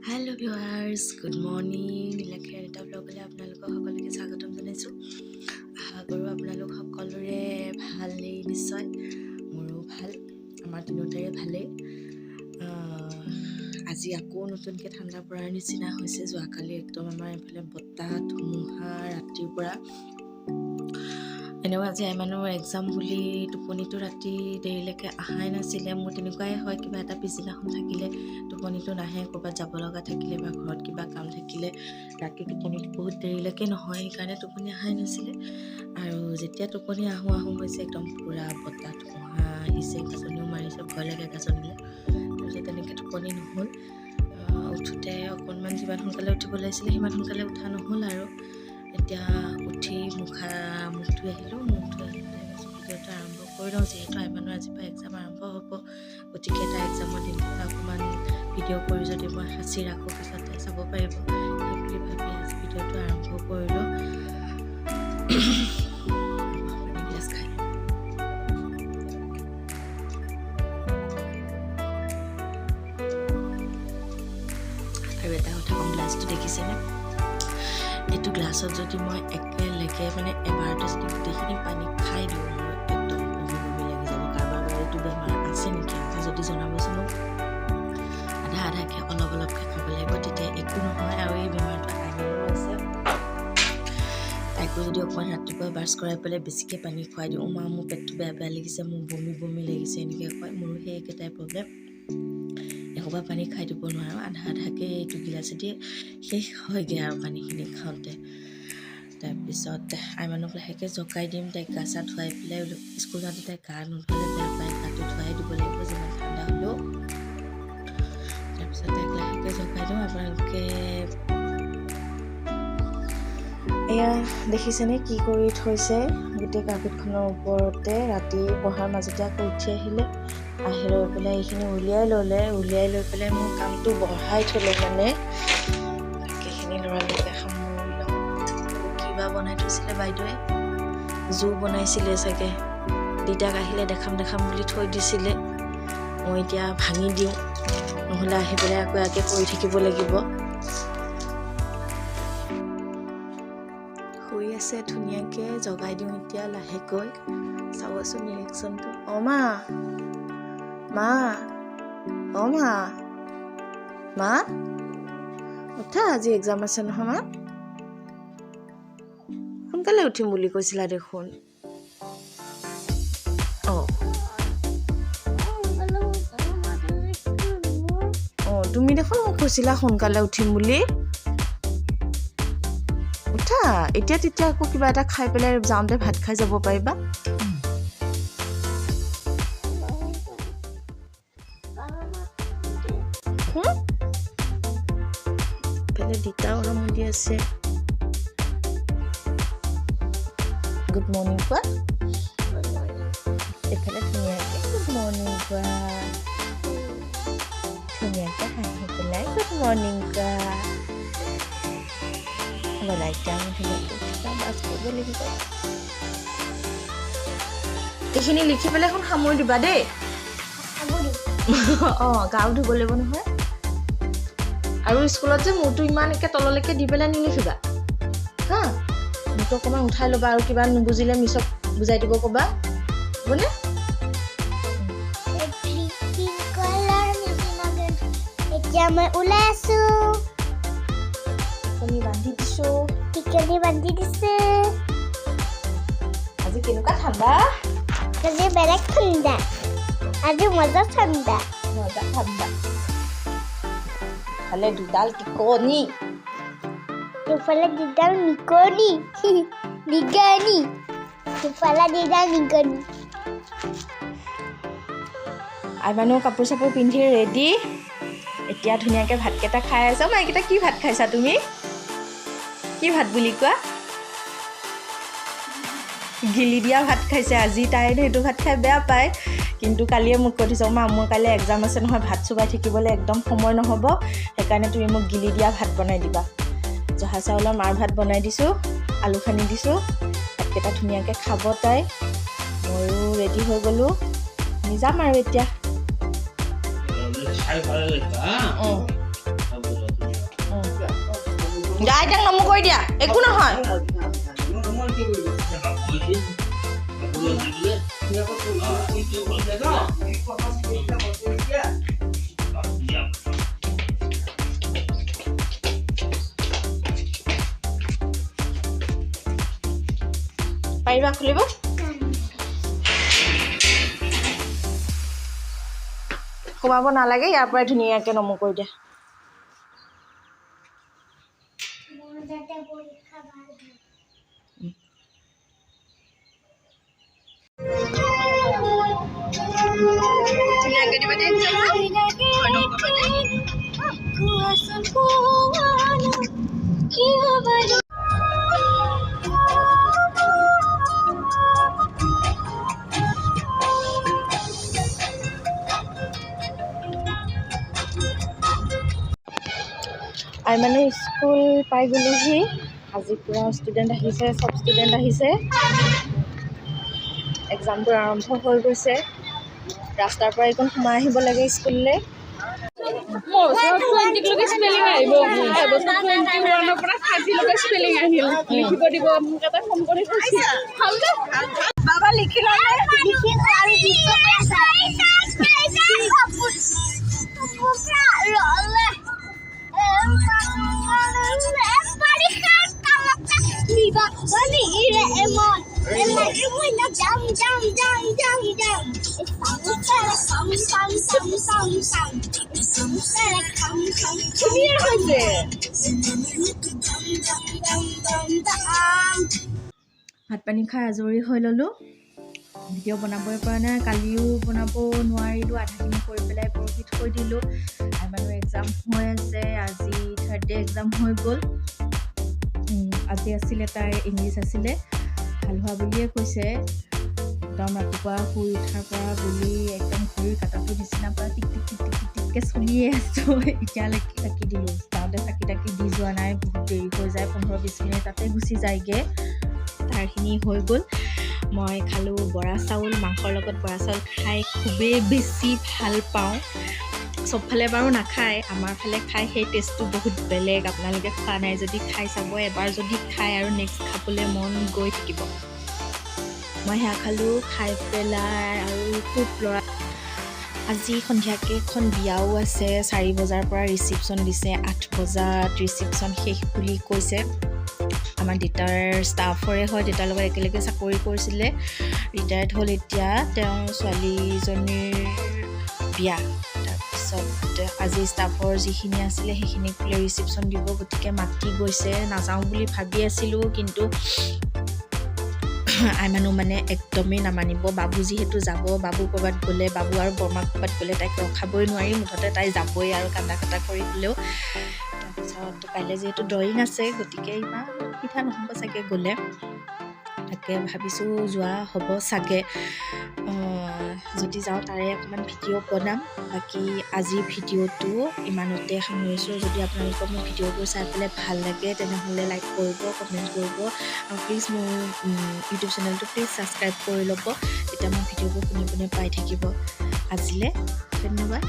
Hello viewers, good morning. Nilakhe eta vlogale apnalok সকলোকে স্বাগতম জনাইছো। আশা কৰো আপোনালোক সকলোৰে ভালেই নিশ্চয়। মোৰো ভাল, আমাৰ তিনিটাৰে ভালেই। আজি আকৌ নতুনকৈ ঠাণ্ডা পৰাৰ নিচিনা হৈছে। যোৱাকালি একদম আমাৰ এইফালে বতাহ ধুমুহা ৰাতিৰ পৰা। এনেও আজি মানুহৰ এক্সাম বুলি টোপনিটো ৰাতি দেৰিলৈকে অহাই নাছিলে। মোৰ তেনেকুৱাই হয়, কিবা এটা পিছদিনাখন থাকিলে টোপনিটো নাহে, ক'ৰবাত যাব লগা থাকিলে বা ঘৰত কিবা কাম থাকিলে ৰাতি টোপনিটো বহুত দেৰিলৈকে নহয়, সেইকাৰণে টোপনি অহাই নাছিলে। আৰু যেতিয়া টোপনি আহোঁ হৈছে একদম পূৰা বতাহ ধুমুহা আহিছে, গাজনিও মাৰিছে, ভয় লাগে গাজনিলে। তাৰপিছত তেনেকৈ টোপনি নহ'ল। উঠোঁতে অকণমান যিমান সোনকালে উঠিব লাগিছিলে সিমান সোনকালে উঠা নহ'ল। আৰু এতিয়া উঠি মুখ ধুই আহিলোঁ। মুখ ধুই আহি পেলাই ভিডিঅ'টো আৰম্ভ কৰি লওঁ, যিহেতু আইমানৰ আজিৰ পৰা এক্সাম আৰম্ভ হ'ব। গতিকে এটা এক্সামৰ দিনটোত অকণমান ভিডিঅ' কৰি যদি মই সাঁচি ৰাখোঁ পিছতে চাব পাৰিব, সেই বুলি ভাবি আজি ভিডিঅ'টো আৰম্ভ কৰিলোঁ। গ্লাছ খাই আৰু এটা কথা কম, গ্লাছটো দেখিছেনে? এইটো গ্লাছত যদি মই একেলগে এবাৰতে যদি গোটেইখিনি পানী খাই দিওঁ, মোৰ একদম বমি লাগি যাব। কাৰোবাৰ এইটো বেমাৰ আছে নেকি? আজি যদি জনাবচোন মোক। আধা আধাকৈ অলপ অলপকৈ খাব লাগিব, তেতিয়া একো নহয়। আৰু এই বেমাৰটো আইমাৰো আছে। তাইকো যদি অকণমান ৰাতিপুৱা ব্ৰাছ কৰাই পেলাই বেছিকৈ পানী খুৱাই দিওঁ, মা মোৰ পেটটো বেয়া লাগিছে, মোৰ বমি লাগিছে, এনেকৈ কয়। মোৰো সেই একেটাই প্ৰব্লেম। এসোপা পানী খাই দিব নোৱাৰোঁ, আধাকৈ এইটো গিলাচেদি শেষ হয়গৈ আৰু পানীখিনি খাওঁতে। তাৰপিছত আইমানক লাহেকৈ জকাই দিম। তাইক গা চা ধুৱাই পেলাই স্কুল যাওঁতে তাইক গা নোধোৱালে বেয়া পায়, গাটো ধুৱাই দিব লাগিব যিমান ঠাণ্ডা হ'লেও। তাৰপিছত তাইক লাহেকৈ জকাই দিওঁ। আপোনালোকে এয়া দেখিছেনে কি কৰি থৈছে? গোটেই কাৰ্পেটখনৰ ওপৰতে ৰাতি পঢ়াৰ মাজতে আকৌ উঠি আহি লৈ পেলাই এইখিনি উলিয়াই লৈ পেলাই মোৰ কামটো বঢ়াই থ'লে। বাকীখিনি ল'ৰালৈকে সামৰি লওঁ। কিবা বনাই থৈছিলে বাইদেৱে, জু বনাইছিলে চাগে, দেউতাক আহিলে দেখাম বুলি থৈ দিছিলে। মই এতিয়া ভাঙি দিওঁ, নহ'লে আহি পেলাই আকৌ ইয়াকে কৰি থাকিব লাগিব। শুই আছে ধুনীয়াকৈ, জগাই দিওঁ এতিয়া লাহেকৈ। চাবচোন ৰিয়েকশ্যনটো। অ' মা উঠা, আজি এক্সাম আছে নহয় মা। সোনকালে উঠিম বুলি কৈছিলা দেখোন। তুমি দেখোন মোক কৈছিলা সোনকালে উঠিম বুলি। উঠা এতিয়া, তেতিয়া আকৌ কিবা এটা খাই পেলাই যাওঁতে ভাত খাই যাব পাৰিবা। ইফালে দেউতাও সামৰি আছে। গুড মৰ্ণিং কোৱা। এইফালে ধুনীয়াকৈ গুড মৰ্ণিং কোৱা, ধুনীয়াকৈ হাঁহি পেলাই গুড মৰ্ণিং কোৱা। এইখিনি লিখি পেলাই এখন সামৰি দিবা দেই। গাও ধুব লাগিব নহয়। আৰু স্কুলত যে মূৰটো ইমান একে তললৈকে দি পেলাই নিলিখিবা হা। মূৰটো অকণমান উঠাই ল'বা, আৰু কিবা নুবুজিলে মিছক বুজাই দিব ক'বা, হ'বনে? এতিয়া মই ওলাই আছো, বান্ধি দিছো। আজি কেনেকুৱা ঠাণ্ডা, আজি বেলেগ ঠাণ্ডা, আজি মজা ঠাণ্ডা। ইফালে দুডাল টিকনি, দুফালে দুডাল নিগনি, দুফালে দুডাল নিগনি। আইমানেও কাপোৰ চাপোৰ পিন্ধি ৰেডি। এতিয়া ধুনীয়াকৈ ভাতকেইটা খাই আছা। মাইকেইটা কি ভাত খাইছা তুমি? কি ভাত বুলি কোৱা? গিলি দিয়া ভাত খাইছে আজি। তাই সেইটো ভাত খাই বেয়া পায়, কিন্তু কালিয়ে মোক কৈ থৈছে, মা মোৰ কাইলৈ এক্সাম আছে নহয়, ভাত চোবাই থাকিবলৈ একদম সময় নহ'ব, সেইকাৰণে তুমি মোক গিলি দিয়া ভাত বনাই দিবা। জহা চাউলৰ মাৰ ভাত বনাই দিছোঁ, আলু খানি দিছোঁ। ভাতকেইটা ধুনীয়াকৈ খাব তাই। ময়ো ৰেডি হৈ গ'লোঁ, আমি যাম আৰু এতিয়া। আইতাক নমো কৰি দিয়া একো নহয় পাৰিবা খুলিব সোমাব নালাগে ইয়াৰ পৰাই ধুনীয়াকৈ নমো কৰি দিয়া ধুনীয়াকৈ দিবা দেই আৰু মানে স্কুল পাই গ'লোহি আজি পুৰা ষ্টুডেণ্ট আহিছে চব ষ্টুডেণ্ট আহিছে এক্সামবোৰ আৰম্ভ হৈ গৈছে ৰাস্তাৰ পৰা একদম সোমাই আহিব লাগে স্কুললৈ বাবা লিখি ভাত পানী খাই আজৰি হৈ ল'লোঁ ভিডিঅ' বনাবই পৰা নাই কালিও বনাব নোৱাৰিলোঁ আধাখিনি কৰি পেলাই পৰহি থৈ দিলোঁ আৰু মানুহ এক্সাম হৈ আছে আজি থাৰ্ড ডে এক্সাম হৈ গ'ল আজি আছিলে তাইৰ ইংলিছ আছিলে ভাল হোৱা বুলিয়ে কৈছে একদম ৰাতিপুৱা শুই উঠাৰ পৰা বুলি একদম ঘড়ীৰ কাটাটোৰ নিচিনাৰ পৰা টিক টিক টিক টিক টিক টিককৈ চলিয়ে আছোঁ এতিয়ালৈকে চাকি দিলোঁ যাওঁতে চাকি তাকি দি যোৱা নাই বহুত দেৰি হৈ যায় 15-20 মিনিট তাতে গুচি যায়গৈ তাৰখিনি হৈ গ'ল মই খালোঁ বৰা চাউল মাংসৰ লগত বৰা চাউল খাই খুবেই বেছি ভাল পাওঁ চবফালে বাৰু নাখায় আমাৰ ফালে খাই সেই টেষ্টটো বহুত বেলেগ আপোনালোকে খোৱা নাই যদি খাই চাব এবাৰ যদি খায় আৰু নেক্সট খাবলৈ মন গৈ থাকিব মই সেয়া খালোঁ খাই পেলাই আৰু খুব ল'ৰা আজি সন্ধিয়াকৈ এখন বিয়াও আছে 4 বজাৰ পৰা ৰিচিপশ্যন দিছে 8 বজাত ৰিচিপশ্যন শেষ বুলি কৈছে আমাৰ দেউতাৰ ষ্টাফৰে হয় দেউতাৰ লগত একেলগে চাকৰি কৰিছিলে ৰিটায়াৰ্ড হ'ল এতিয়া তেওঁ ছোৱালীজনীৰ বিয়া তাৰপিছত আজি ষ্টাফৰ যিখিনি আছিলে সেইখিনিক বোলে ৰিচিপশ্যন দিব গতিকে মাতি গৈছে নাযাওঁ বুলি ভাবি আছিলোঁ কিন্তু আইমানো মানে একদমেই নামানিব বাবু যিহেতু যাব বাবু ক'ৰবাত গ'লে বাবু আৰু বৰমাক ক'ৰবাত গ'লে তাইক ৰখাবই নোৱাৰি মুঠতে তাই যাবই আৰু কান্দা কাটা কৰি হ'লেও তাৰপিছত কাইলৈ যিহেতু ড্ৰয়িং আছে গতিকে ইমান অসুবিধা নহ'ব চাগে গ'লে তাকে ভাবিছোঁ যোৱা হ'ব চাগে যদি যাওঁ তাৰে অকণমান ভিডিঅ' বনাম বাকী আজিৰ ভিডিঅ'টো ইমানতে সামৰিছোঁ যদি আপোনালোকৰ মোৰ ভিডিঅ'বোৰ চাই পেলাই ভাল লাগে তেনেহ'লে লাইক কৰিব কমেণ্ট কৰিব আৰু প্লিজ মোৰ ইউটিউব চেনেলটো প্লিজ ছাবস্ক্ৰাইব কৰি ল'ব তেতিয়া মোৰ ভিডিঅ'বোৰ পোনে পোনে পাই থাকিব আজিলৈ ধন্যবাদ